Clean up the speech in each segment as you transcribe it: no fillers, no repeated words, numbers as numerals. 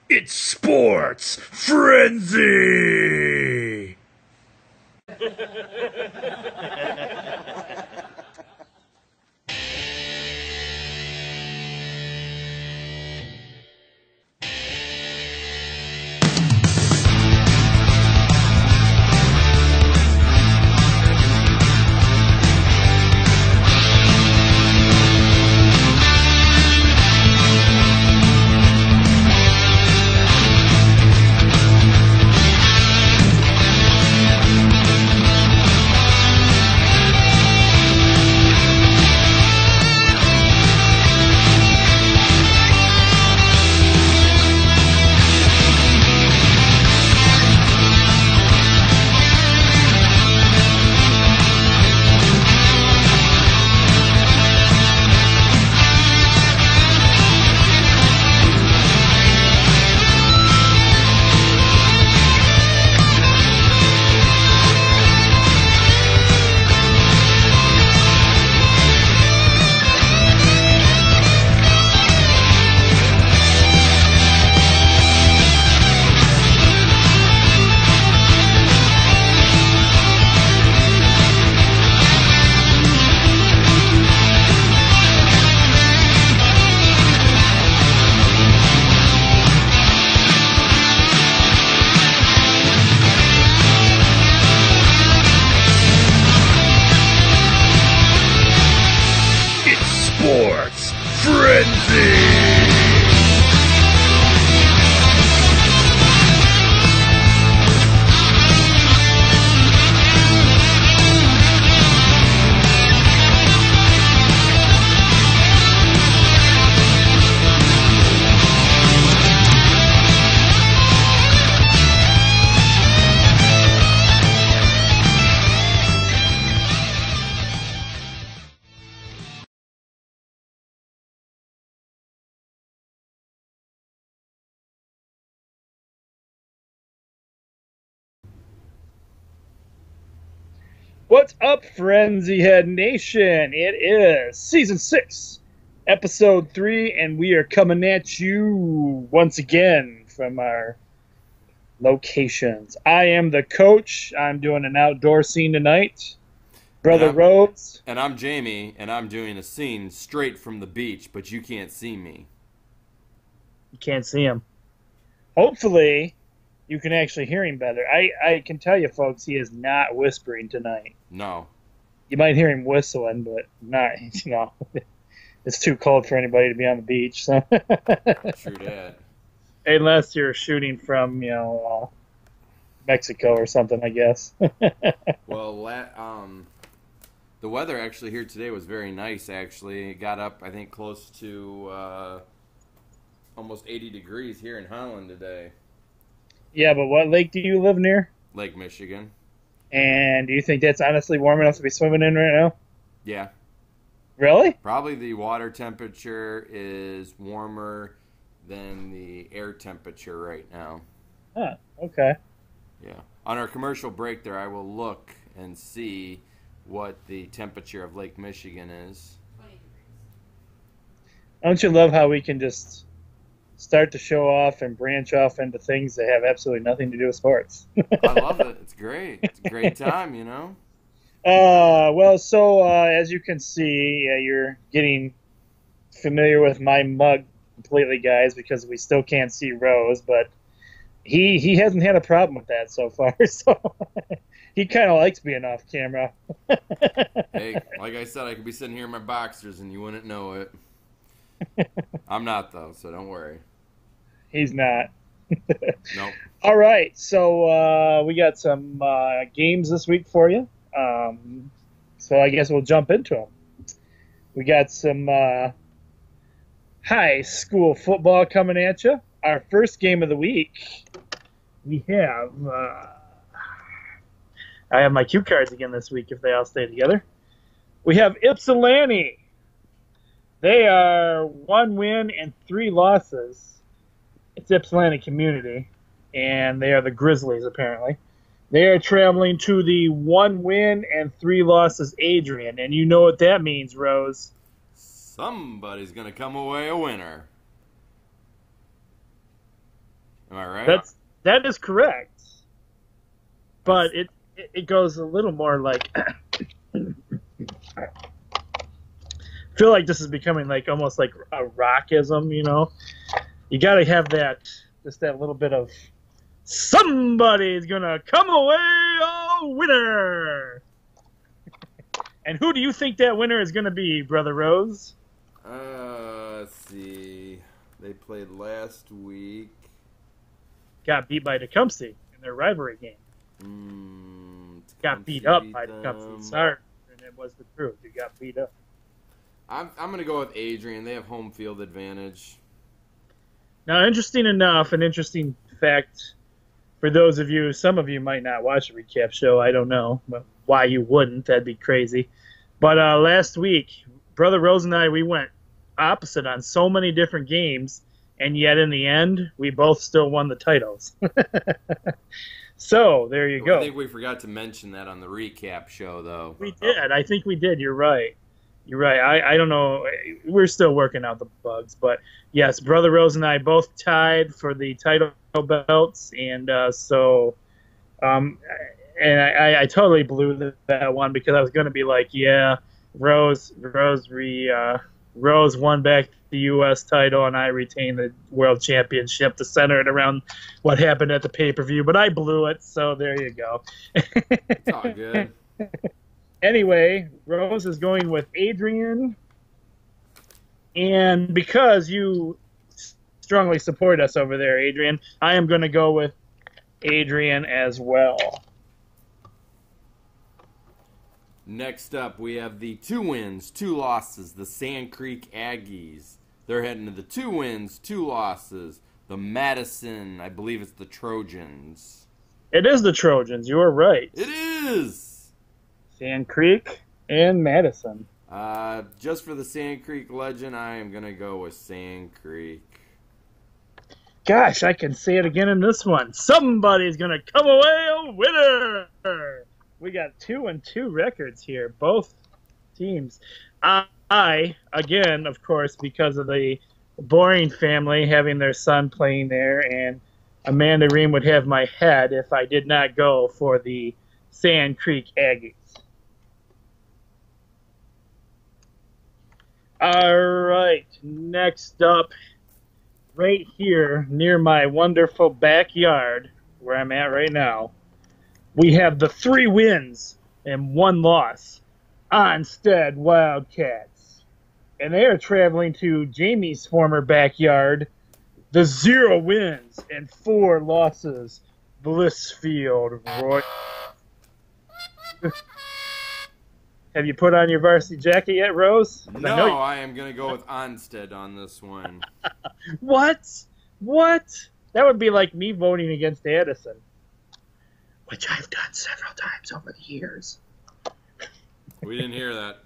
It's Sports Frenzy! Sports Frenzy! What's up, Frenzy Head Nation? It is Season 6, Episode 3, and we are coming at you once again from our locations. I am the coach. I'm doing an outdoor scene tonight. Brother Rhodes. And I'm Jamie, and I'm doing a scene straight from the beach, but you can't see me. You can't see him. Hopefully, you can actually hear him better. I can tell you, folks, he is not whispering tonight. No. You might hear him whistling, but not, it's too cold for anybody to be on the beach. So. True that. Unless you're shooting from, Mexico or something, I guess. Well, the weather actually here today was very nice, actually. It got up, I think, close to almost 80 degrees here in Holland today. Yeah, but what lake do you live near? Lake Michigan. And do you think that's honestly warm enough to be swimming in right now? Yeah. Really? Probably the water temperature is warmer than the air temperature right now. Huh, okay. Yeah. On our commercial break there, I will look and see what the temperature of Lake Michigan is. 20 degrees. Don't you love how we can just start to show off and branch off into things that have absolutely nothing to do with sports? I love it. It's great. It's a great time, you know? As you can see, you're getting familiar with my mug completely, guys, because we still can't see Rose, but he hasn't had a problem with that so far, so he kind of likes being off camera. Hey, like I said, I could be sitting here in my boxers and you wouldn't know it. I'm not, though, so don't worry. He's not. Nope. All right, so we got some games this week for you. So I guess we'll jump into them. We got some high school football coming at you. Our first game of the week, we have... I have my cue cards again this week if they all stay together. We have Ypsilanti. They are 1 win and 3 losses. It's Ypsilanti Community, and they are the Grizzlies, apparently. They are traveling to the 1 win and 3 losses Adrian, and you know what that means, Rose. Somebody's going to come away a winner. Am I right? That is correct. But it goes a little more like I feel like this is becoming like almost like a rockism, you know. You got to have that little bit of somebody's gonna come away a winner. And who do you think that winner is gonna be, Brother Rose? Let's see. They played last week. Got beat by Tecumseh in their rivalry game. Got beat up by Tecumseh. Sorry, and it was the truth. You got beat up. I'm going to go with Adrian. They have home field advantage. Now, interesting enough, an interesting fact for those of you, some of you might not watch the recap show. I don't know why you wouldn't. That'd be crazy. But last week, Brother Rose and I, we went opposite on so many different games, and yet in the end, we both still won the titles. So, there you go. I think we forgot to mention that on the recap show, though. We did. I think we did. You're right. You're right. I don't know. We're still working out the bugs. But, yes, Brother Rose and I both tied for the title belts. And and I totally blew that one because I was going to be like, yeah, Rose won back the U.S. title, and I retained the World Championship to center it around what happened at the pay-per-view. But I blew it, so there you go. It's all good. Anyway, Rose is going with Adrian. And because you strongly support us over there, Adrian, I am going to go with Adrian as well. Next up, we have the 2 wins, 2 losses, the Sand Creek Aggies. They're heading to the 2 wins, 2 losses, the Madison, I believe it's the Trojans. It is the Trojans. You are right. It is! Sand Creek and Madison. Just for the Sand Creek legend, I am going to go with Sand Creek. Gosh, I can say it again in this one. Somebody's going to come away a winner. We got 2-2 records here, both teams. I, again, of course, because of the Boring family having their son playing there, and Amanda Ream would have my head if I did not go for the Sand Creek Aggies. All right, next up, right here near my wonderful backyard, where I'm at right now, we have the 3 wins and 1 loss, Onstead Wildcats. And they are traveling to Jamie's former backyard, the 0 wins and 4 losses, Blissfield Royals. Have you put on your varsity jacket yet, Rose? No, I am going to go with Onstead on this one. What? What? That would be like me voting against Addison, which I've done several times over the years. We didn't hear that.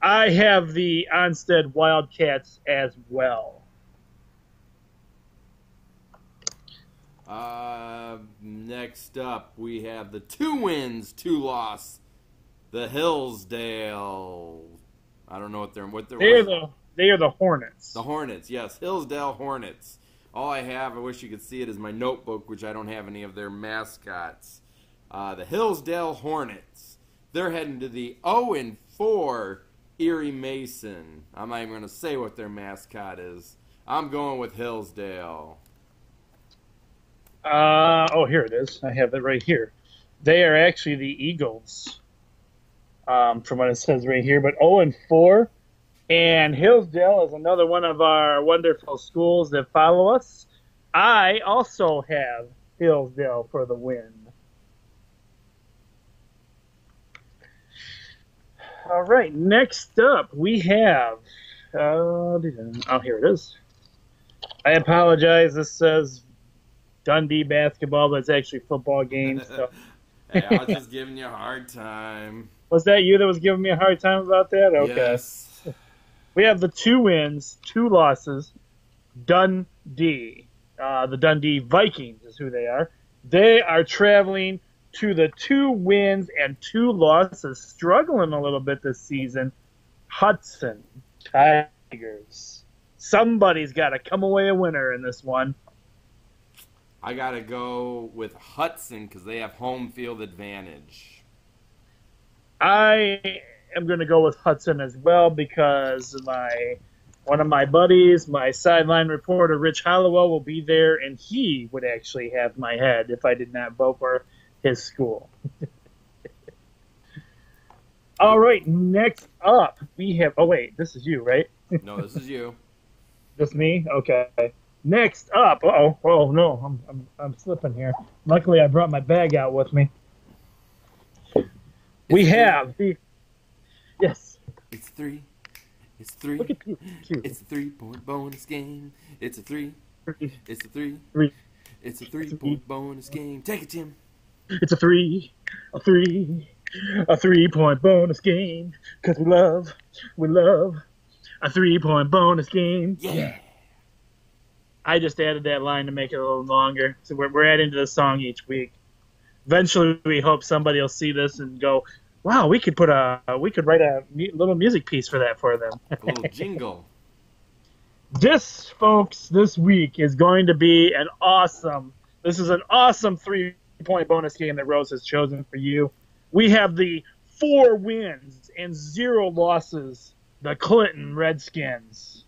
I have the Onstead Wildcats as well. Next up, we have the 2 wins, 2 loss, the Hillsdale. I don't know what they're They are the Hornets. The Hornets, yes, Hillsdale Hornets. All I have, I wish you could see it, is my notebook, which I don't have any of their mascots. The Hillsdale Hornets. They're heading to the 0-4 Erie Mason. I'm not even going to say what their mascot is. I'm going with Hillsdale. Here it is. I have it right here. They are actually the Eagles, from what it says right here. But 0-4, and Hillsdale is another one of our wonderful schools that follow us. I also have Hillsdale for the win. All right, next up we have. Here it is. I apologize. This says Dundee basketball, but it's actually football games. So. Hey, I was just giving you a hard time. Was that you that was giving me a hard time about that? Okay. Yes. We have the 2 wins, 2 losses. Dundee. The Dundee Vikings is who they are. They are traveling to the 2 wins and 2 losses, struggling a little bit this season, Hudson Tigers. Somebody's got to come away a winner in this one. I got to go with Hudson because they have home field advantage. I am going to go with Hudson as well because one of my buddies, my sideline reporter, Rich Hollowell, will be there, and he would actually have my head if I did not vote for his school. All right, next up we have. Oh wait, this is you, right? No, this is you. Just me? Okay. Next up. Oh no, I'm slipping here. Luckily, I brought my bag out with me. We have the. Yes. It's three. It's three. Look at you. It's a 3-point bonus game. It's a three. It's a three. Three. It's a 3-point bonus game. Take it, Tim. It's a 3-point bonus game. Cause we love a 3-point bonus game. Yeah. I just added that line to make it a little longer. So we're adding to the song each week. Eventually, we hope somebody will see this and go, "Wow, we could write a little music piece for that for them." A little jingle. This, folks, this week is going to be an awesome 3-point bonus game that Rose has chosen for you. We have the 4 wins and 0 losses, the Clinton Redskins.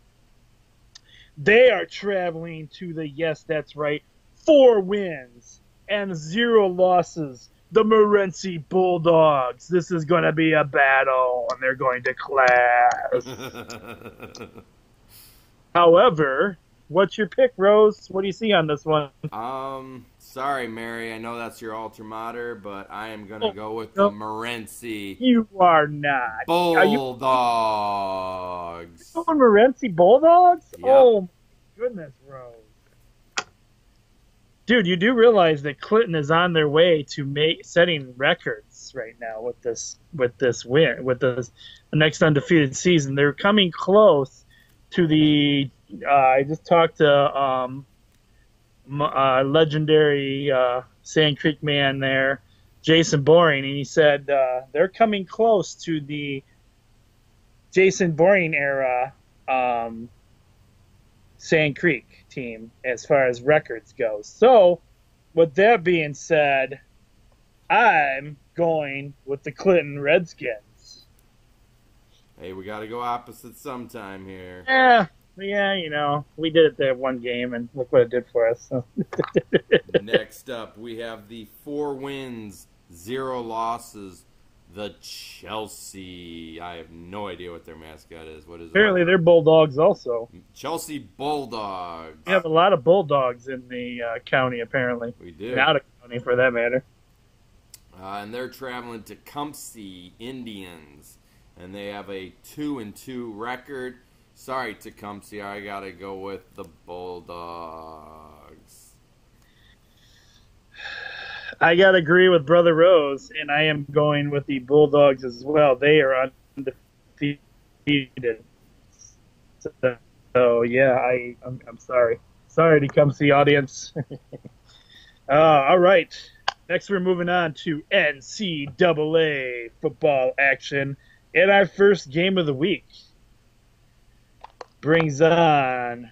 They are traveling to the, yes, that's right, 4 wins and 0 losses, the Morenci Bulldogs. This is going to be a battle, and they're going to clash. However, what's your pick, Rose? What do you see on this one? Sorry, Mary. I know that's your alter mater, but I am going to go with the Morenci You are not. Bulldogs. Are you going Morenci Bulldogs? Yep. Oh, my goodness, Rose. Dude, you do realize that Clinton is on their way to setting records right now with this win, with this next undefeated season. They're coming close to the. I just talked to legendary Sand Creek man there, Jason Boring, and he said they're coming close to the Jason Boring era Sand Creek team as far as records go. So, with that being said, I'm going with the Clinton Redskins. Hey, we got to go opposite sometime here. Yeah, you know, we did it that one game, and look what it did for us. So. Next up, we have the 4 wins, 0 losses, the Chelsea. I have no idea what their mascot is. What is it? Apparently, they're Bulldogs also. Chelsea Bulldogs. We have a lot of Bulldogs in the county, apparently. We do. And out of county, for that matter. And they're traveling to Tecumseh Indians, and they have a 2-2 record. Sorry, Tecumseh, I gotta go with the Bulldogs. I gotta agree with Brother Rose, and I am going with the Bulldogs as well. They are undefeated. So yeah, I'm sorry. Sorry, Tecumseh audience. All right. Next, we're moving on to NCAA football action. And our first game of the week brings on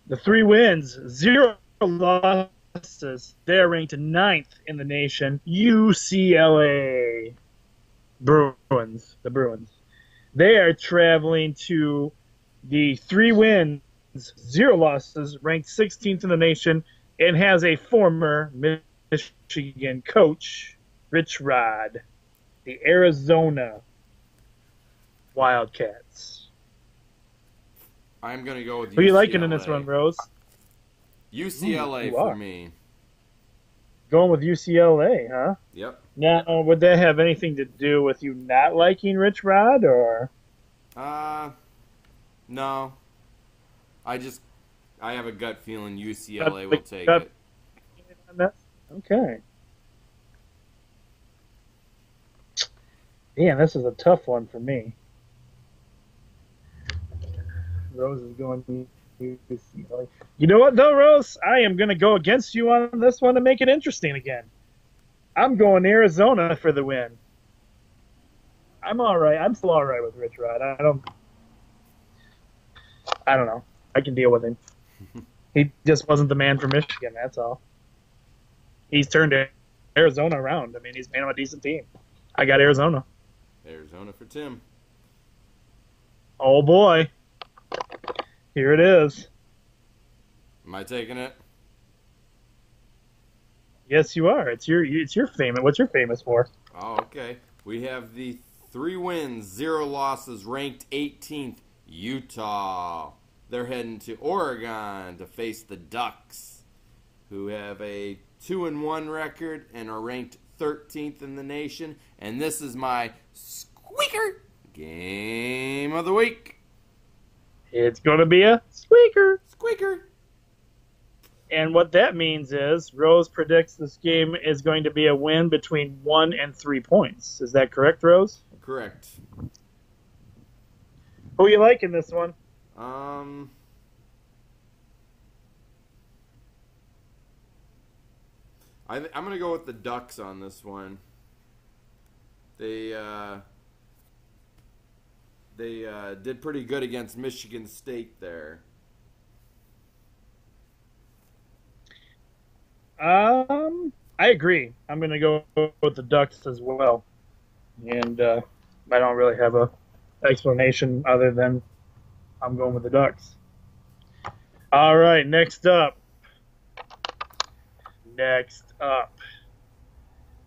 the 3 wins, 0 losses. They're ranked 9th in the nation. UCLA Bruins, the Bruins. They are traveling to the 3 wins, 0 losses, ranked 16th in the nation, and has a former Michigan coach, Rich Rod, the Arizona Wildcats. I'm going to go with UCLA. Who are you liking in this one, Rose? UCLA for me. Going with UCLA, huh? Yep. Now, would that have anything to do with you not liking Rich Rod, or? No. I have a gut feeling UCLA will take it. Okay. Damn, this is a tough one for me. Rose is going to UCLA. You know what, though, Rose? I am going to go against you on this one to make it interesting again. I'm going Arizona for the win. I'm all right. I'm still all right with Rich Rod. I don't know. I can deal with him. He just wasn't the man for Michigan. That's all. He's turned Arizona around. I mean, he's made him a decent team. I got Arizona. Arizona for Tim. Oh boy, here it is. Am I taking it? Yes, you are. It's your famous. What's your famous for? Oh, okay. We have the 3 wins, 0 losses, ranked 18th, Utah. They're heading to Oregon to face the Ducks, who have a 2-1 record and are ranked 13th in the nation. And this is my squeaker game of the week. It's gonna be a squeaker. Squeaker. And what that means is Rose predicts this game is going to be a win between 1 and 3 points. Is that correct, Rose? Correct. Who you like in this one? I'm gonna go with the Ducks on this one. They did pretty good against Michigan State there. I agree. I'm going to go with the Ducks as well. And I don't really have a explanation other than I'm going with the Ducks. All right, next up.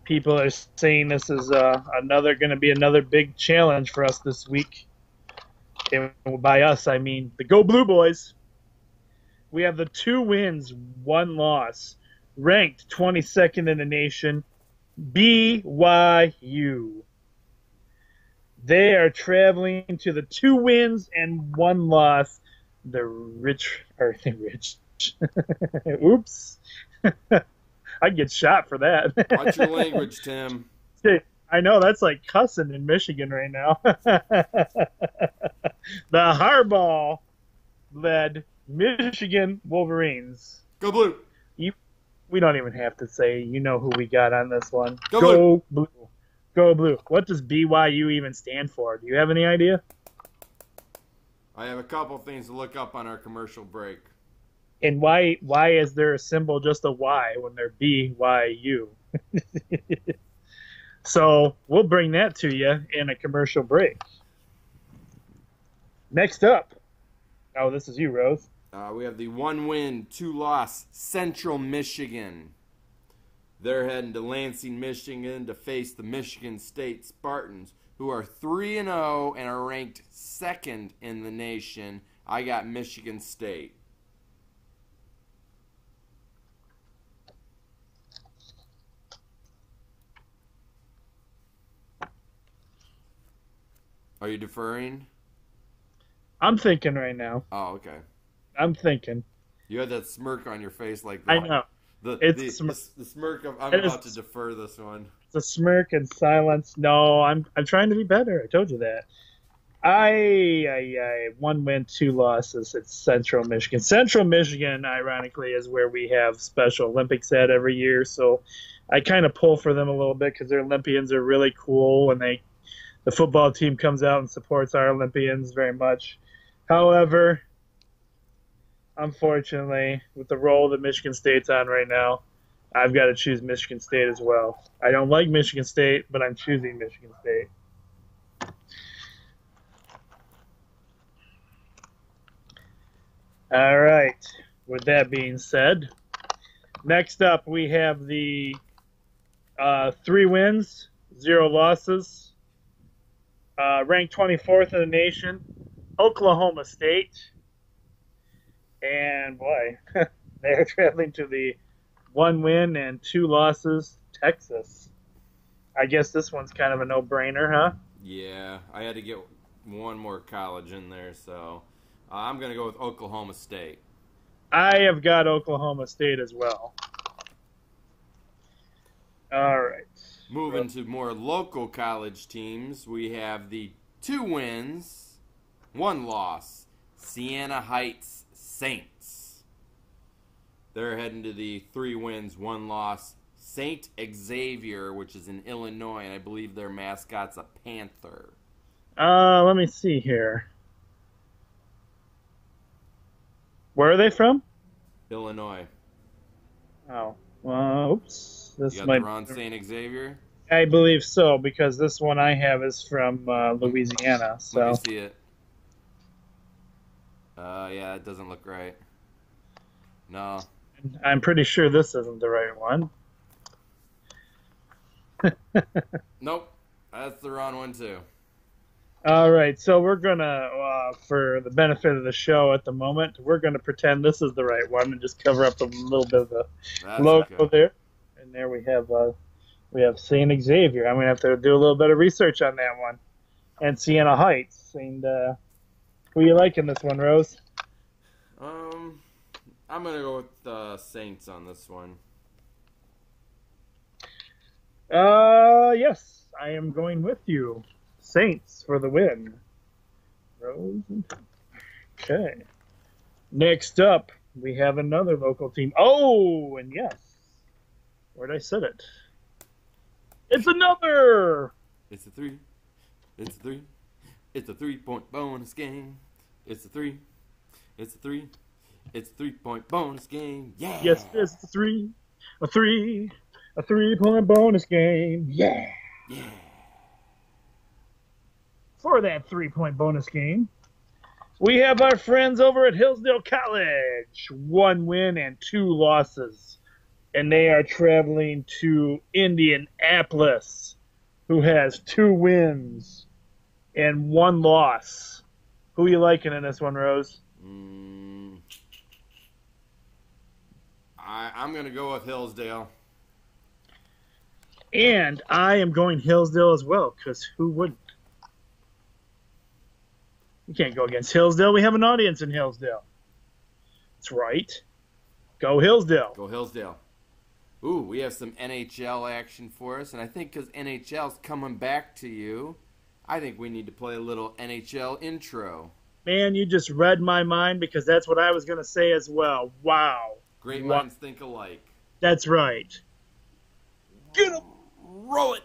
People are saying this is going to be another big challenge for us this week. And by us, I mean the Go Blue Boys. We have the 2 wins, 1 loss, ranked 22nd in the nation, BYU. They are traveling to the 2 wins and 1 loss. Oops. I'd get shot for that. Watch your language, Tim. I know, that's like cussing in Michigan right now. The Harbaugh-led Michigan Wolverines. Go Blue. We don't even have to say, you know who we got on this one. Go Blue. Go Blue. What does BYU even stand for? Do you have any idea? I have a couple things to look up on our commercial break. And why is there a symbol just a Y when they're BYU? So we'll bring that to you in a commercial break. Next up. Oh, this is you, Rose. We have the 1 win, 2 loss, Central Michigan. They're heading to Lansing, Michigan to face the Michigan State Spartans, who are 3-0 and are ranked 2nd in the nation. I got Michigan State. Are you deferring? I'm thinking right now. Oh, okay. I'm thinking. You had that smirk on your face like that. I know. The smirk of I'm about to defer this one. It's a smirk and silence. No, I'm trying to be better. I told you that. 1 win, 2 losses. It's Central Michigan. Central Michigan, ironically, is where we have Special Olympics at every year. So I kind of pull for them a little bit because their Olympians are really cool, and the football team comes out and supports our Olympians very much. However, unfortunately, with the role that Michigan State's on right now, I've got to choose Michigan State as well. I don't like Michigan State, but I'm choosing Michigan State. All right. With that being said, next up we have the 3 wins, 0 losses, ranked 24th in the nation, Oklahoma State. And boy, they're traveling to the 1 win and 2 losses, Texas. I guess this one's kind of a no-brainer, huh? Yeah, I had to get one more college in there, so I'm going to go with Oklahoma State. I have got Oklahoma State as well. All right. Moving to more local college teams, we have the 2 wins, 1 loss, Siena Heights Saints. They're heading to the 3 wins, 1 loss, St. Xavier, which is in Illinois, and I believe their mascot's a panther. Let me see here. Where are they from? Illinois. Oh, oops. This You got might. the Ron St. Xavier? I believe so because this one I have is from Louisiana. Let me So see it. Yeah, it doesn't look right. No. I'm pretty sure this isn't the right one. Nope. That's the wrong one, too. All right, so we're gonna, for the benefit of the show at the moment, we're gonna pretend this is the right one and just cover up a little bit of the That's logo okay. there. And there we have Saint Xavier. I'm gonna have to do a little bit of research on that one. And Siena Heights. And who you liking this one, Rose? I'm going to go with the Saints on this one. Yes, I am going with you. Saints for the win. Rose. Okay. Next up, we have another local team. Oh, and yes. Where'd I set it? It's another. It's a 3. It's a 3. It's a 3-point bonus game. It's a 3. It's a 3. It's a 3-point bonus game. Yeah. Yes, it's a 3. A 3. A 3-point bonus game. Yeah. Yeah. For that 3-point bonus game, we have our friends over at Hillsdale College. 1 win and 2 losses. And they are traveling to Indianapolis, who has 2 wins and 1 loss. Who are you liking in this one, Rose? I'm going to go with Hillsdale. And I am going Hillsdale as well, because who wouldn't? You can't go against Hillsdale. We have an audience in Hillsdale. That's right. Go Hillsdale. Go Hillsdale. Ooh, we have some NHL action for us, and I think because NHL's coming back to you, I think we need to play a little NHL intro. Man, you just read my mind because that's what I was going to say as well. Wow. Great minds think alike. That's right. Get 'em! Roll it!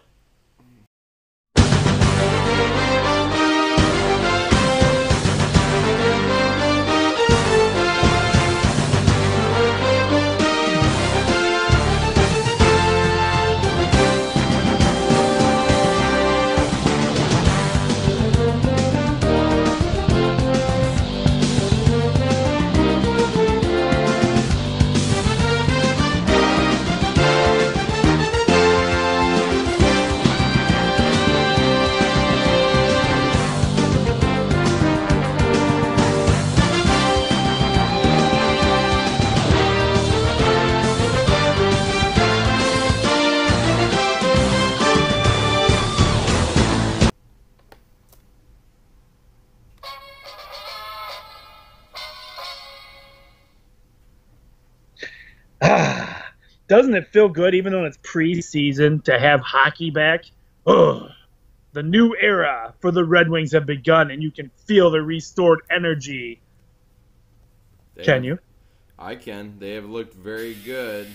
Doesn't it feel good, even though it's preseason, to have hockey back? Ugh. The new era for the Red Wings have begun, and you can feel the restored energy. Can you? I can. They have looked very good.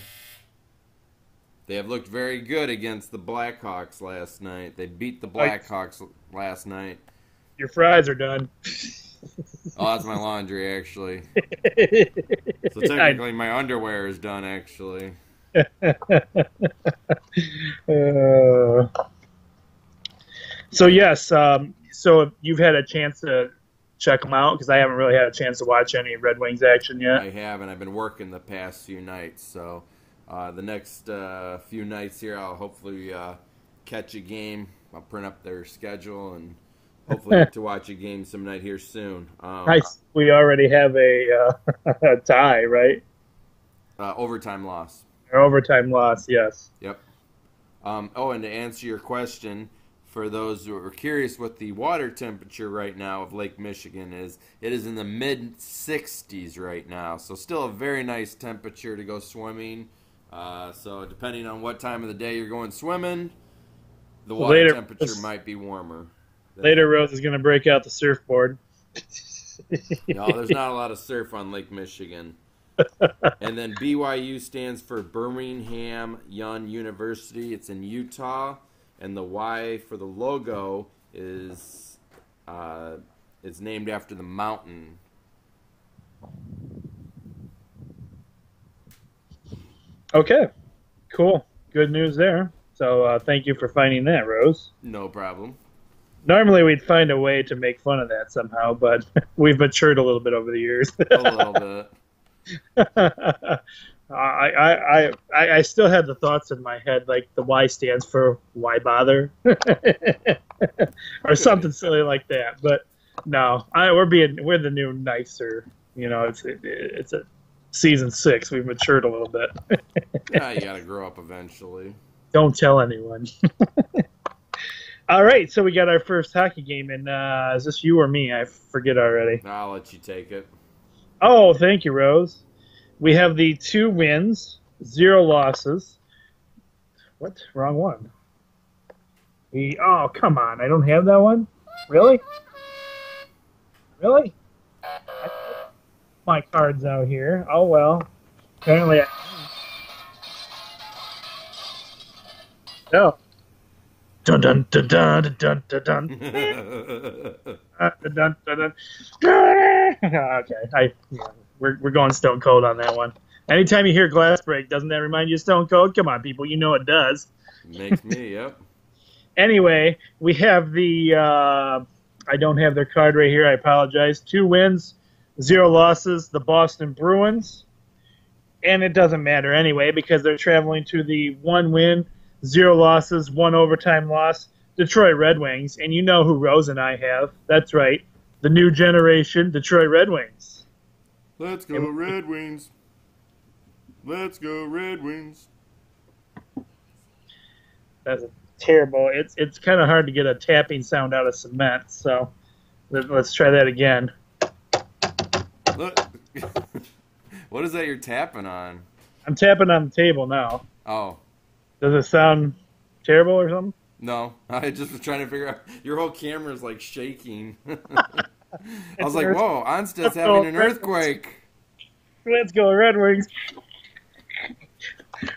They have looked very good against the Blackhawks last night. They beat the Blackhawks last night. Your fries are done. Oh, that's my laundry, actually. So technically, my underwear is done, actually. So yes, so you've had a chance to check them out because I haven't really had a chance to watch any Red Wings action yet. I haven't. I've been working the past few nights, so the next few nights here, I'll hopefully catch a game. I'll print up their schedule and hopefully get to watch a game some night here soon. Nice. We already have a tie, right? Overtime loss. Or overtime loss, yes. Yep. Oh, and to answer your question, for those who are curious what the water temperature right now of Lake Michigan is, it is in the mid-60s right now. So still a very nice temperature to go swimming. So depending on what time of the day you're going swimming, the water temperature might be warmer. Later, Rose is going to break out the surfboard. No, there's not a lot of surf on Lake Michigan. And then BYU stands for Birmingham Young University. It's in Utah. And the Y for the logo is it's named after the mountain. Okay, cool. Good news there. So thank you for finding that, Rose. No problem. Normally we'd find a way to make fun of that somehow, but we've matured a little bit over the years. A little bit. I still had the thoughts in my head, like the Y stands for why bother, or something silly like that. But no, we're the new nicer. You know, it's a season 6. We've matured a little bit. Yeah, you gotta grow up eventually. Don't tell anyone. All right, so we got our first hockey game, and is this you or me? I forget already. I'll let you take it. Oh, thank you, Rose. We have the 2 wins, 0 losses. What? Wrong one. Oh, come on. I don't have that one? Really? Really? I put my cards out here. Oh, well. Apparently No. Dun dun dun dun dun dun dun dun dun dun dun. Okay, we're going Stone Cold on that one. Anytime you hear glass break, doesn't that remind you of Stone Cold? Come on, people, you know it does. Makes me, yep. Anyway, we have the I don't have their card right here. I apologize. 2 wins, 0 losses. The Boston Bruins, and it doesn't matter anyway because they're traveling to the 1 win, 0 losses, 1 overtime loss, Detroit Red Wings. And you know who Rose and I have. That's right. The new generation, Detroit Red Wings. Let's go Red Wings. Let's go Red Wings. That's terrible. It's kind of hard to get a tapping sound out of cement, so let's try that again. Look. What is that you're tapping on? I'm tapping on the table now. Oh. Does it sound terrible or something? No, I just was trying to figure out. Your whole camera's like shaking. I was like, whoa, Onsted's having an earthquake. Let's go, Red Wings.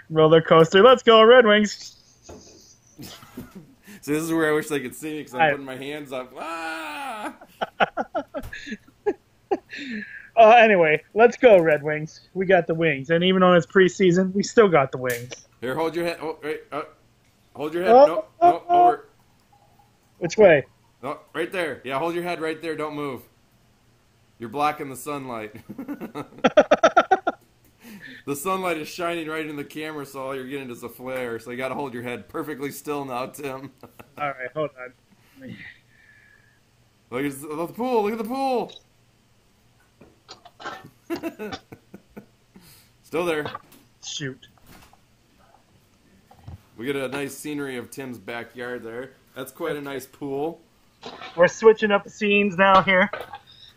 Roller coaster. Let's go, Red Wings. So this is where I wish they could see me because I'm putting my hands up. Ah! Anyway, let's go, Red Wings. We got the wings. And even though it's preseason, we still got the wings. Here, hold your head. Oh, right. Hold your head. No, over. Which way? No, right there. Yeah, hold your head right there. Don't move. You're blocking the sunlight. The sunlight is shining right in the camera, so all you're getting is a flare. So you got to hold your head perfectly still now, Tim. All right, hold on. Look at the pool. Look at the pool. Still there. Shoot. We get a nice scenery of Tim's backyard there. That's quite a nice pool. We're switching up the scenes now here.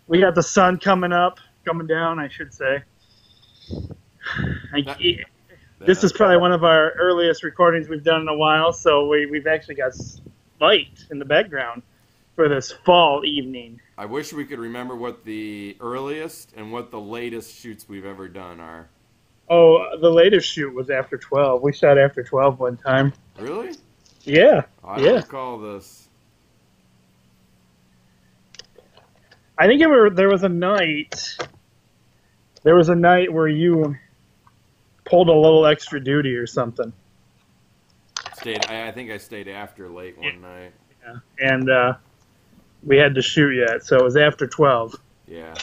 We got the sun coming down, I should say. This is probably one of our earliest recordings we've done in a while, so we've actually got light in the background for this fall evening. I wish we could remember what the earliest and what the latest shoots we've ever done are. Oh, the latest shoot was after 12. We shot after 12 one time. Really? Yeah. I don't recall this. I think there was a night. There was a night where you pulled a little extra duty or something. I think I stayed after late one night. Yeah, and we had to shoot yet, so it was after 12. Yeah.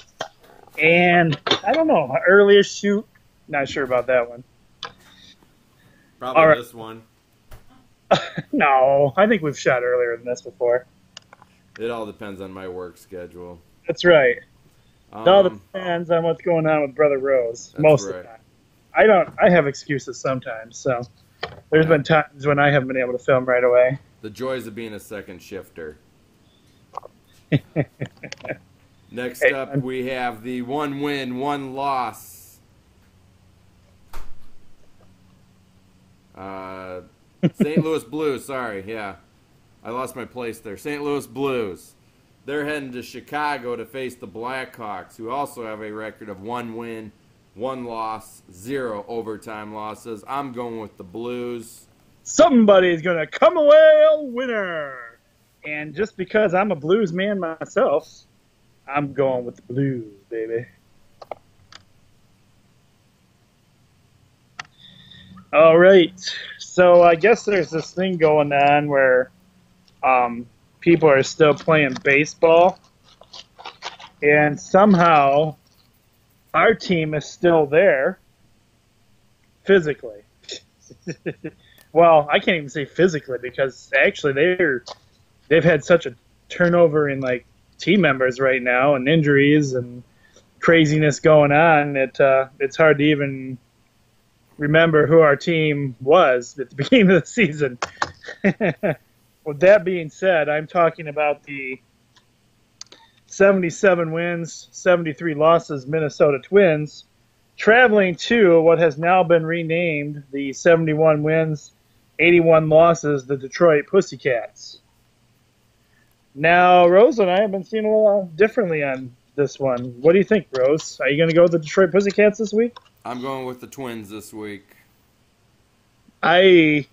And I don't know, earliest shoot. Not sure about that one. Probably this one. No, I think we've shot earlier than this before. It all depends on my work schedule. That's right. It all depends on what's going on with Brother Rose. Most of the time. I have excuses sometimes, so there's been times when I haven't been able to film right away. The joys of being a second shifter. Next up, we have the 1 win, 1 loss. St. Louis Blues, sorry, yeah. I lost my place there. St. Louis Blues. They're heading to Chicago to face the Blackhawks, who also have a record of 1 win, 1 loss, 0 overtime losses. I'm going with the Blues. Somebody's going to come away a winner. And just because I'm a Blues man myself, I'm going with the Blues, baby. All right. So I guess there's this thing going on where um, people are still playing baseball, and somehow our team is still there physically. Well, I can't even say physically because actually they've had such a turnover in like team members right now and injuries and craziness going on that it's hard to even remember who our team was at the beginning of the season. With that being said, I'm talking about the 77 wins, 73 losses Minnesota Twins traveling to what has now been renamed the 71 wins, 81 losses, the Detroit Pussycats. Now, Rose and I have been seeing a little differently on this one. What do you think, Rose? Are you going to go with the Detroit Pussycats this week? I'm going with the Twins this week. I've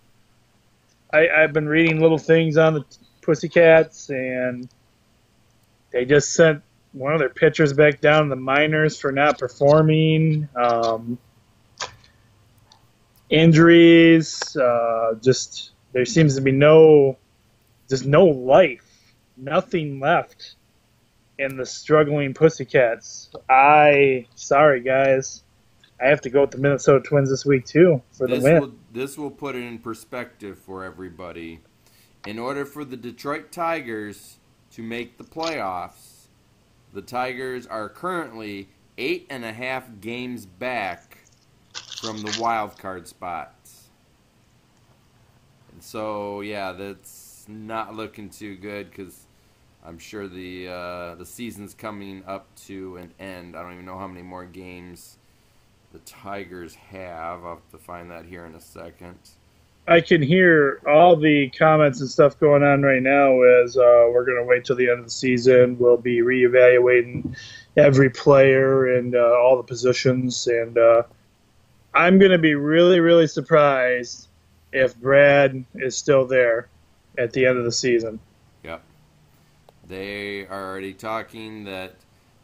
been reading little things on the Pussycats, and they just sent one of their pitchers back down to the minors for not performing. Injuries, just there seems to be no life, nothing left in the struggling Pussycats. Sorry guys, I have to go with the Minnesota Twins this week too for the win. This will put it in perspective for everybody. In order for the Detroit Tigers to make the playoffs, the Tigers are currently 8.5 games back from the wild card spots. And so, yeah, that's not looking too good because I'm sure the season's coming up to an end. I don't even know how many more games the Tigers have. I'll have to find that here in a second. I can hear all the comments and stuff going on right now as we're going to wait till the end of the season. We'll be reevaluating every player and all the positions. And I'm going to be really, really surprised if Brad is still there at the end of the season. Yep. They are already talking that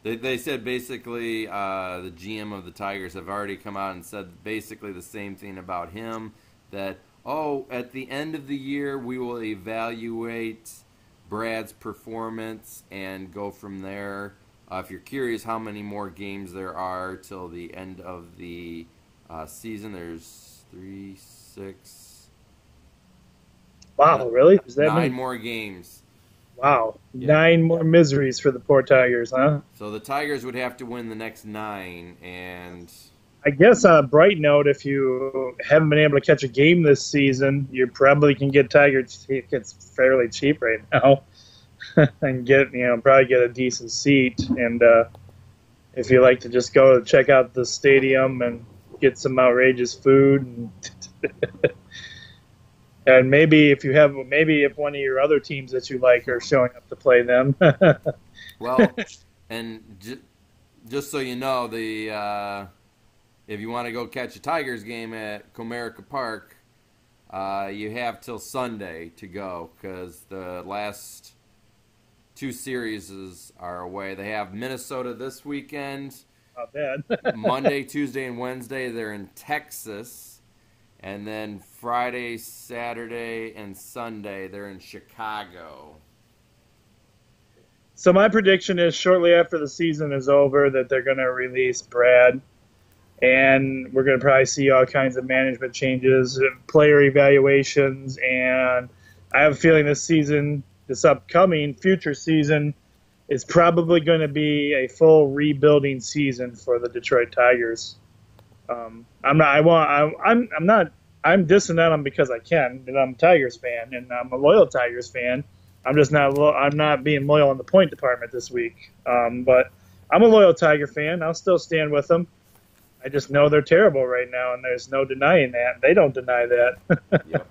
they said basically the GM of the Tigers have already come out and said basically the same thing about him, that, at the end of the year we will evaluate Brad's performance and go from there. If you're curious how many more games there are till the end of the season, there's 3, 6... Wow, really? Is that 9 many? more games. Wow. Yeah. 9 more miseries for the poor Tigers, huh? So the Tigers would have to win the next 9, and I guess on a bright note, if you haven't been able to catch a game this season, you probably can get Tiger tickets fairly cheap right now and probably get a decent seat. And if you like to just go check out the stadium and get some outrageous food and and maybe if one of your other teams that you like are showing up to play them. well, and just so you know, if you want to go catch a Tigers game at Comerica Park, you have till Sunday to go because the last 2 series are away. They have Minnesota this weekend. Not bad. Monday, Tuesday, and Wednesday they're in Texas. And then Friday, Saturday, and Sunday, they're in Chicago. So my prediction is shortly after the season is over that they're going to release Brad. And we're going to probably see all kinds of management changes, player evaluations. And I have a feeling this upcoming future season, is probably going to be a full rebuilding season for the Detroit Tigers. I'm dissing on them because I can, and I'm a Tigers fan, and I'm a loyal Tigers fan. I'm not being loyal in the point department this week. But I'm a loyal Tiger fan. I'll still stand with them. I just know they're terrible right now, and there's no denying that. They don't deny that. Yep.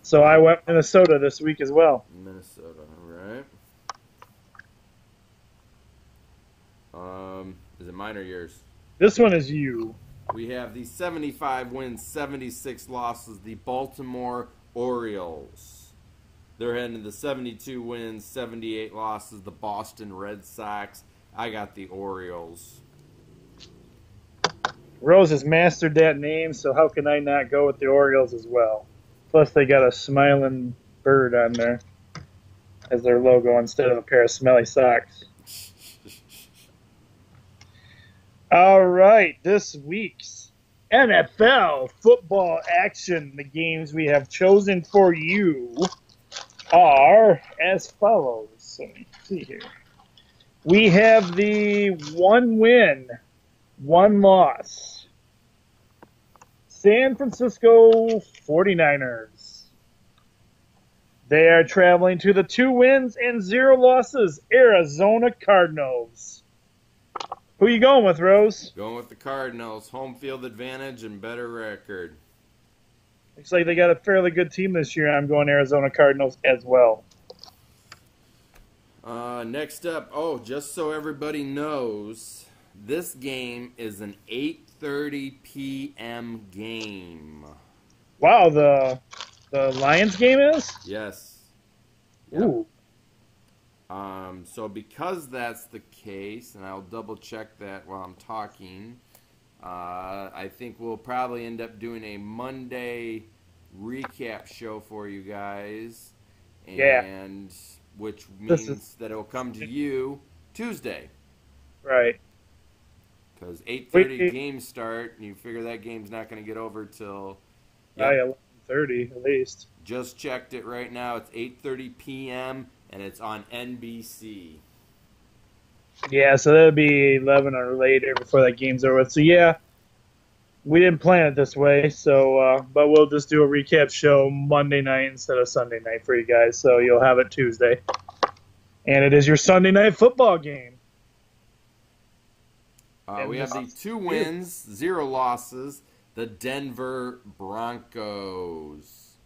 So I went Minnesota this week as well. Minnesota, all right. Is it mine or yours? This one is you. We have the 75 wins, 76 losses, the Baltimore Orioles. They're heading to the 72 wins, 78 losses, the Boston Red Sox. I got the Orioles. Rose has mastered that name, so how can I not go with the Orioles as well? Plus, they got a smiling bird on there as their logo instead of a pair of smelly socks. All right, this week's NFL football action, the games we have chosen for you are as follows. So let me see here. We have the 1 win, 1 loss. San Francisco 49ers. They are traveling to the 2 wins and 0 losses, Arizona Cardinals. Who you going with, Rose? Going with the Cardinals. Home field advantage and better record. Looks like they got a fairly good team this year. I'm going Arizona Cardinals as well. Next up, just so everybody knows, this game is an 8:30 p.m. game. Wow, the Lions game is? Yes. Yep. Ooh. So because that's the case, and I'll double check that while I'm talking, I think we'll probably end up doing a Monday recap show for you guys. And which means that it'll come to you Tuesday. Right. Because 8:30 games start, and you figure that game's not going to get over till... Yep. 11:30 at least. Just checked it right now. It's 8:30 p.m., and it's on NBC. Yeah, so that'll be 11 or later before that game's over. So, yeah, we didn't plan it this way, so but we'll just do a recap show Monday night instead of Sunday night for you guys, so you'll have it Tuesday. And it is your Sunday night football game. We have the 2 wins, 0 losses, the Denver Broncos.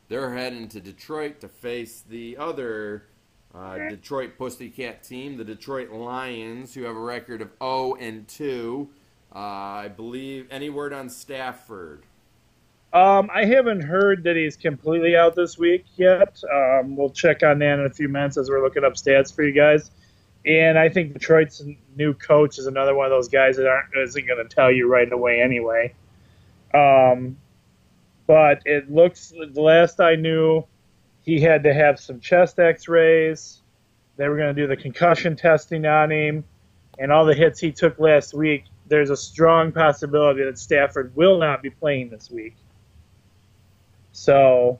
They're heading to Detroit to face the other Detroit Pussycat team, the Detroit Lions, who have a record of 0-2. I believe, any word on Stafford? I haven't heard that he's completely out this week yet. We'll check on that in a few minutes as we're looking up stats for you guys. And I think Detroit's new coach is another one of those guys that isn't going to tell you right away anyway. But it looks, the last I knew, he had to have some chest x-rays. They were going to do the concussion testing on him. And all the hits he took last week, there's a strong possibility that Stafford will not be playing this week. So,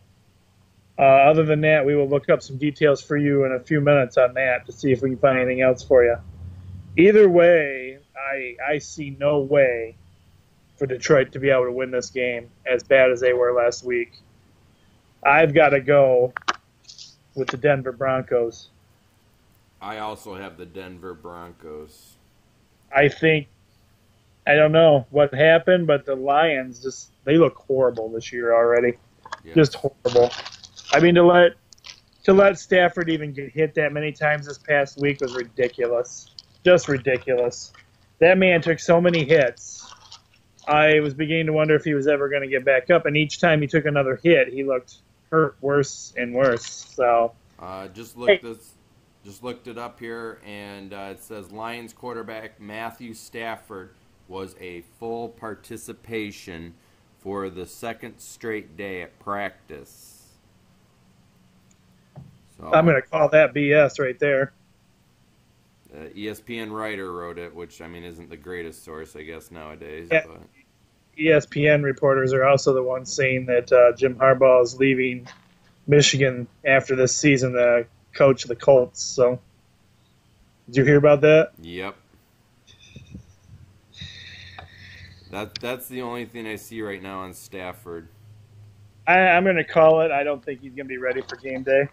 other than that, we will look up some details for you in a few minutes on that to see if we can find anything else for you. Either way, I see no way for Detroit to be able to win this game as bad as they were last week. I've got to go with the Denver Broncos. I also have the Denver Broncos. I don't know what happened, but the Lions they look horrible this year already. Yes. Just horrible. I mean, to let Stafford even get hit that many times this past week was ridiculous. Just ridiculous. That man took so many hits. I was beginning to wonder if he was ever going to get back up, and each time he took another hit, he looked hurt worse and worse. So, just looked it up here, and it says Lions quarterback Matthew Stafford was a full participation for the second straight day at practice. So, I'm going to call that BS right there. ESPN writer wrote it, which, I mean, isn't the greatest source, I guess, nowadays. Yeah. But. ESPN reporters are also the ones saying that Jim Harbaugh is leaving Michigan after this season to coach the Colts. So, did you hear about that? Yep. That's the only thing I see right now on Stafford. I'm going to call it. I don't think he's going to be ready for game day.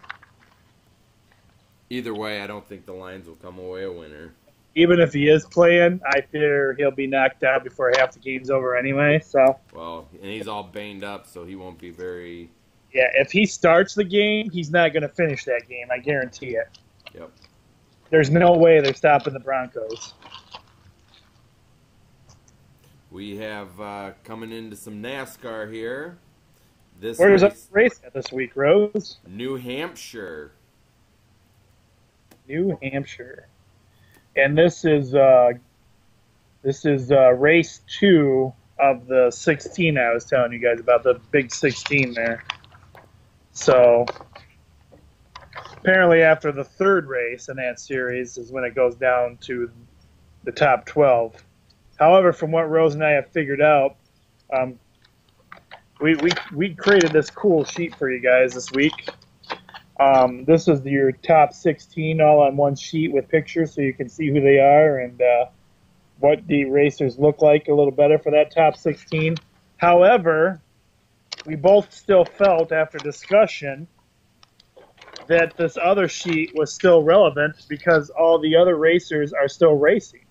Either way, I don't think the Lions will come away a winner. Even if he is playing, I fear he'll be knocked out before half the game's over anyway. So. Well, and he's all banged up, so he won't be very... Yeah, if he starts the game, he's not going to finish that game. I guarantee it. Yep. There's no way they're stopping the Broncos. We have coming into some NASCAR here. Where's that race at this week, Rose? New Hampshire. New Hampshire. And this is the This is race 2 of the 16 I was telling you guys about, the big 16 there. So apparently after the third race in that series is when it goes down to the top 12. However, from what Rose and I have figured out, we created this cool sheet for you guys this week. This is your top 16 all on one sheet with pictures so you can see who they are and what the racers look like a little better for that top 16. However, we both still felt after discussion that this other sheet was still relevant because all the other racers are still racing.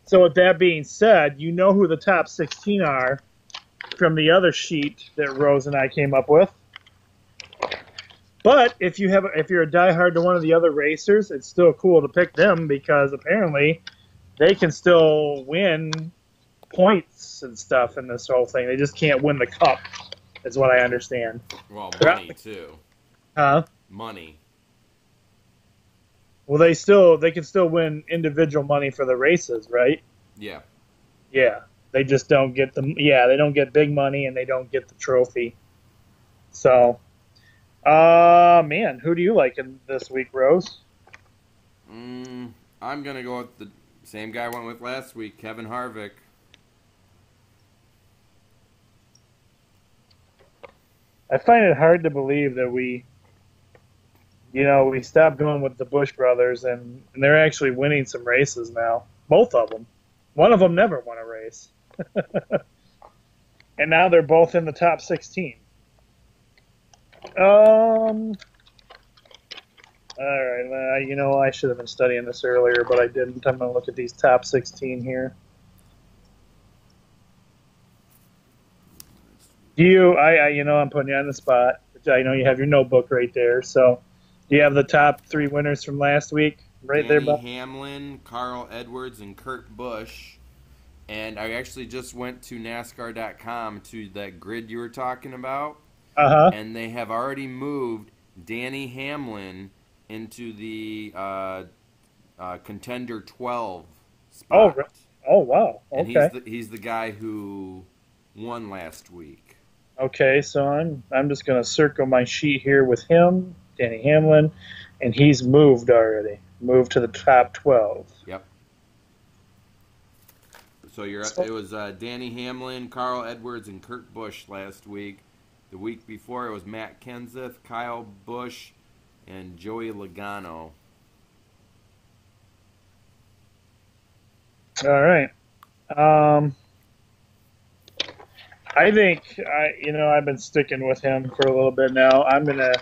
So with that being said, you know who the top 16 are from the other sheet that Rose and I came up with. But if you're a diehard to one of the other racers, it's still cool to pick them because apparently they can still win points and stuff in this whole thing. They just can't win the cup, is what I understand. Well, money too. Huh? Money. Well, they can still win individual money for the races, right? Yeah. Yeah. They just don't get they don't get big money and they don't get the trophy. So, man, who do you like in this week, Rose? I'm gonna go with the same guy I went with last week, Kevin Harvick. I find it hard to believe that we stopped going with the Busch brothers, and they're actually winning some races now. Both of them. One of them never won a race. And now they're both in the top 16. All right. I should have been studying this earlier, but I didn't. I'm going to look at these top 16 here. I'm putting you on the spot. I know you have your notebook right there. So, do you have the top 3 winners from last week right there, Bob? Danny Hamlin, Carl Edwards, and Kurt Busch. And I actually just went to NASCAR.com to that grid you were talking about. Uh-huh. And they have already moved Danny Hamlin into the Contender 12 spot. Oh, wow. Okay. And he's the guy who won last week. Okay, so I'm just going to circle my sheet here with him, Danny Hamlin, and he's moved already. Moved to the top 12. Yep. So it was Danny Hamlin, Carl Edwards, and Kurt Busch last week. The week before it was Matt Kenseth, Kyle Busch, and Joey Logano. All right. I think I've been sticking with him for a little bit now. I'm gonna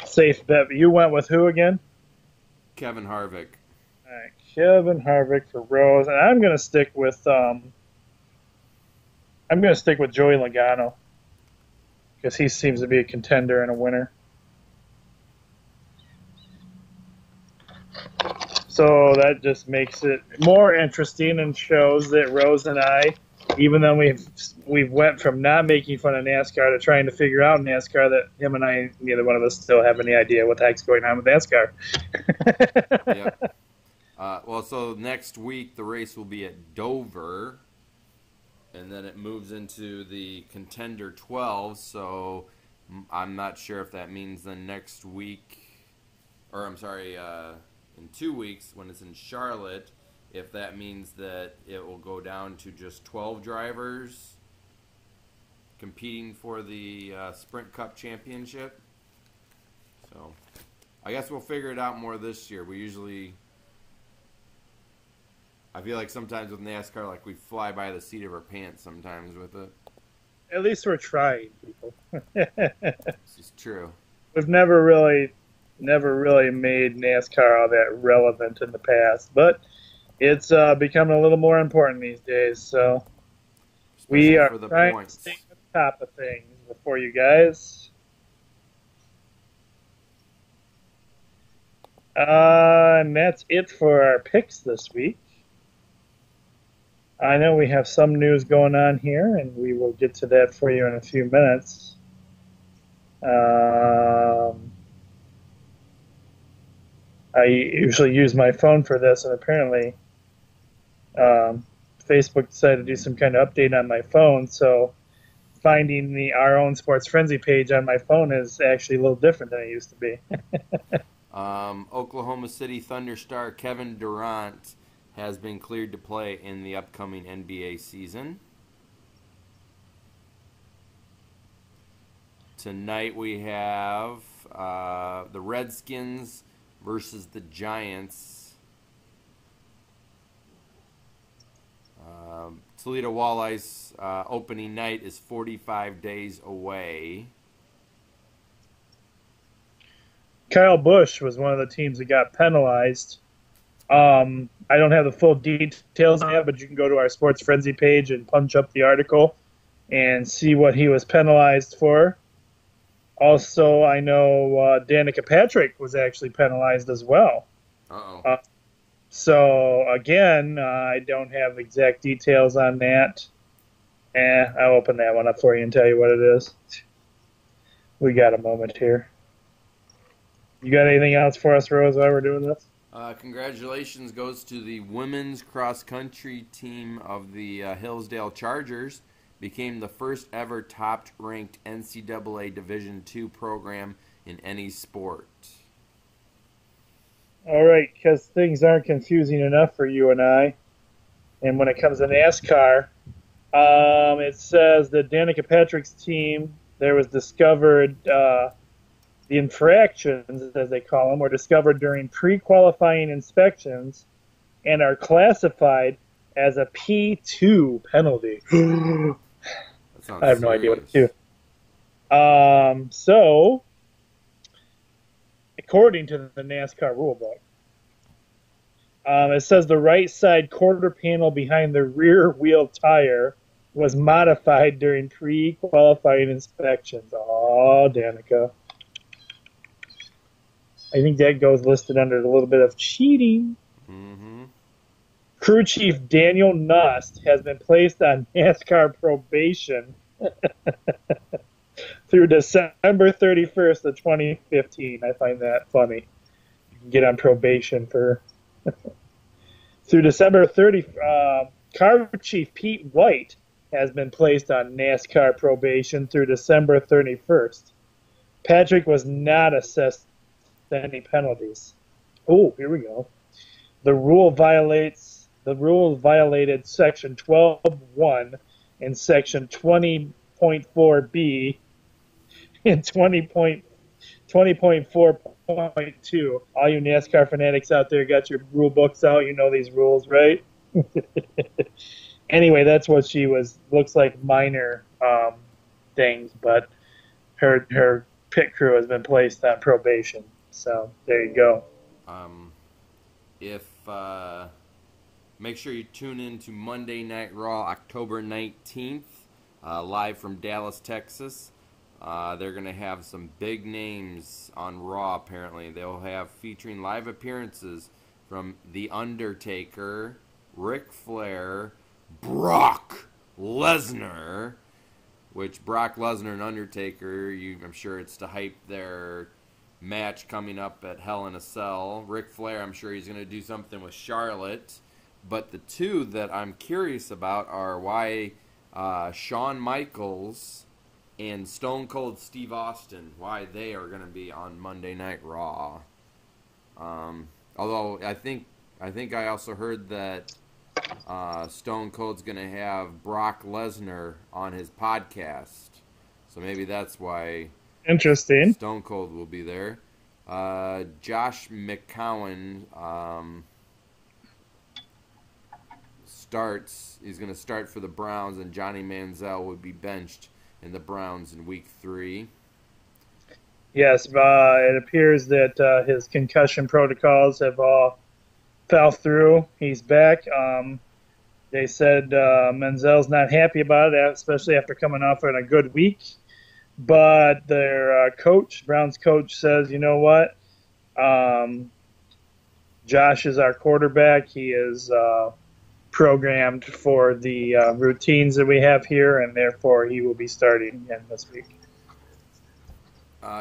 safe bet. You went with who again? Kevin Harvick. All right, Kevin Harvick for Rose, and I'm gonna stick with Joey Logano because he seems to be a contender and a winner. So that just makes it more interesting and shows that Rose and I, even though we've went from not making fun of NASCAR to trying to figure out NASCAR, that him and I, neither one of us still have any idea what the heck's going on with NASCAR. Yep. So next week the race will be at Dover, and then it moves into the Contender 12. So I'm not sure if that means then next week, or I'm sorry, in 2 weeks when it's in Charlotte, if that means that it will go down to just 12 drivers competing for the Sprint Cup Championship. So I guess we'll figure it out more this year. I feel like sometimes with NASCAR, like we fly by the seat of our pants sometimes with it. At least we're trying, people. This is true. We've never really made NASCAR all that relevant in the past, but it's becoming a little more important these days. So Especially we are for the trying points. to stay at the top of things before you guys. And that's it for our picks this week. I know we have some news going on here, and we will get to that for you in a few minutes. I usually use my phone for this, and apparently Facebook decided to do some kind of update on my phone, so finding our own Sports Frenzy page on my phone is actually a little different than it used to be. Oklahoma City Thunder star Kevin Durant has been cleared to play in the upcoming NBA season. Tonight we have the Redskins versus the Giants. Toledo Walleyes opening night is 45 days away. Kyle Busch was one of the teams that got penalized. I don't have the full details on it, but you can go to our Sports Frenzy page and punch up the article and see what he was penalized for. Also, I know Danica Patrick was actually penalized as well. Uh-oh. So, again, I don't have exact details on that. I'll open that one up for you and tell you what it is. We got a moment here. You got anything else for us, Rose, while we're doing this? Congratulations goes to the women's cross-country team of the Hillsdale Chargers. Became the first ever top-ranked NCAA Division II program in any sport. All right, because things aren't confusing enough for you and I. And when it comes to NASCAR, it says that Danica Patrick's team, there was discovered, the infractions, as they call them, were discovered during pre-qualifying inspections and are classified as a P2 penalty. I have no idea what to do. So, according to the NASCAR rulebook, it says the right side quarter panel behind the rear wheel tire was modified during pre-qualifying inspections. Oh, Danica. I think that goes listed under a little bit of cheating. Mm-hmm. Crew Chief Daniel Nust has been placed on NASCAR probation through December 31st of 2015. I find that funny. You can get on probation for through December 30th. Car Chief Pete White has been placed on NASCAR probation through December 31st. Patrick was not assessed any penalties. Oh, here we go. The rule violated Section 12.1 and Section 20.4b and 20.4.2. All you NASCAR fanatics out there got your rule books out. You know these rules, right? Anyway, that's what she was. Looks like minor things, but her pit crew has been placed on probation. So there you go. Make sure you tune in to Monday Night Raw, October 19th, live from Dallas, Texas. They're going to have some big names on Raw, apparently. They'll have featuring live appearances from The Undertaker, Ric Flair, Brock Lesnar, which Brock Lesnar and Undertaker, I'm sure it's to hype their match coming up at Hell in a Cell. Ric Flair, I'm sure he's going to do something with Charlotte. But the two that I'm curious about are why Shawn Michaels and Stone Cold Steve Austin, why they are going to be on Monday Night Raw. Although I think I also heard that Stone Cold's going to have Brock Lesnar on his podcast. So maybe that's why Interesting. Stone Cold will be there. Josh McCown starts. He's going to start for the Browns, and Johnny Manziel would be benched in the Browns in Week 3. Yes, it appears that his concussion protocols have all fell through. He's back. They said Manziel's not happy about it, especially after coming off on a good week. But their Browns coach, says, you know what? Josh is our quarterback. He is programmed for the routines that we have here, and therefore he will be starting again this week.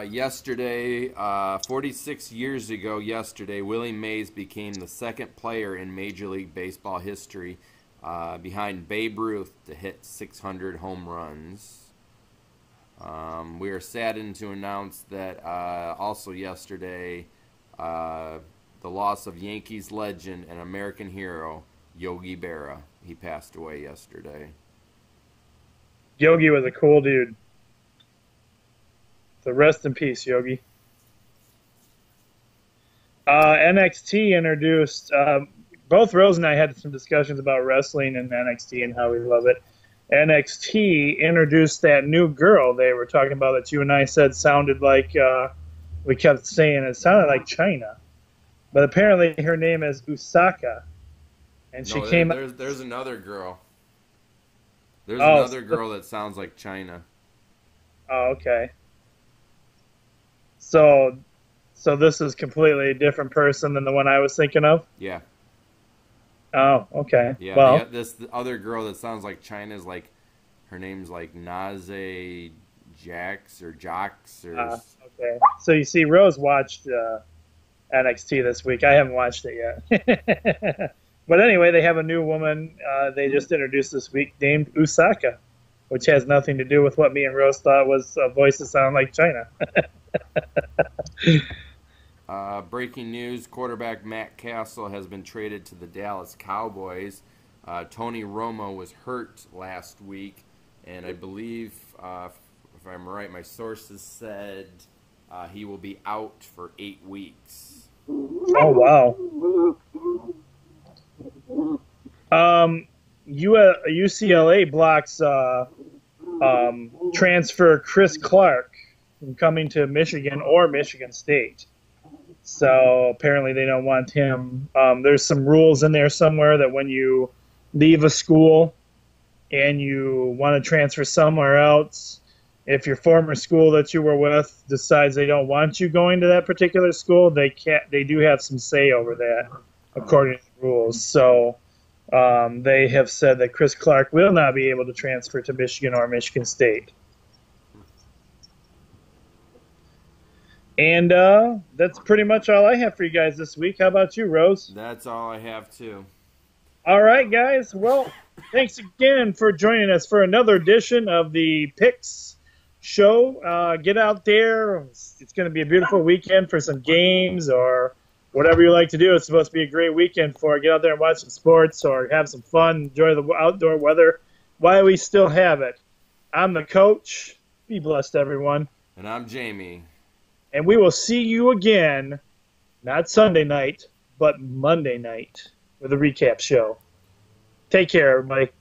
Yesterday, 46 years ago yesterday, Willie Mays became the second player in Major League Baseball history behind Babe Ruth to hit 600 home runs. We are saddened to announce that also yesterday, the loss of Yankees legend and American hero, Yogi Berra. He passed away yesterday. Yogi was a cool dude. So rest in peace, Yogi. NXT introduced, both Rose and I had some discussions about wrestling and NXT and how we love it. NXT introduced that new girl they were talking about that you and I said sounded like, we kept saying it sounded like China. But apparently her name is Usaka. And she came. There's another girl. There's another girl that sounds like China. Oh, okay. So this is completely a different person than the one I was thinking of? Yeah. Oh, okay. Yeah, well, the other girl that sounds like China is like, her name's like Naze Jax or Jox or. Okay. So you see, Rose watched NXT this week. I haven't watched it yet. But anyway, they have a new woman they just introduced this week named Usaka, which has nothing to do with what me and Rose thought was a voice that sounded like China. Breaking news, quarterback Matt Castle has been traded to the Dallas Cowboys. Tony Romo was hurt last week, and I believe, if I'm right, my sources said he will be out for 8 weeks. Oh, wow. UCLA blocks transfer Chris Clark from coming to Michigan or Michigan State. So apparently they don't want him. There's some rules in there somewhere that when you leave a school and you want to transfer somewhere else, if your former school that you were with decides they don't want you going to that particular school, they do have some say over that according to the rules. So they have said that Chris Clark will not be able to transfer to Michigan or Michigan State. And that's pretty much all I have for you guys this week. How about you, Rose? That's all I have, too. All right, guys. Well, thanks again for joining us for another edition of the Picks Show. Get out there. It's going to be a beautiful weekend for some games or whatever you like to do. It's supposed to be a great weekend for it. Get out there and watch some sports or have some fun, enjoy the outdoor weather while we still have it. I'm the coach. Be blessed, everyone. And I'm Jamie. And we will see you again, not Sunday night, but Monday night with a recap show. Take care, everybody.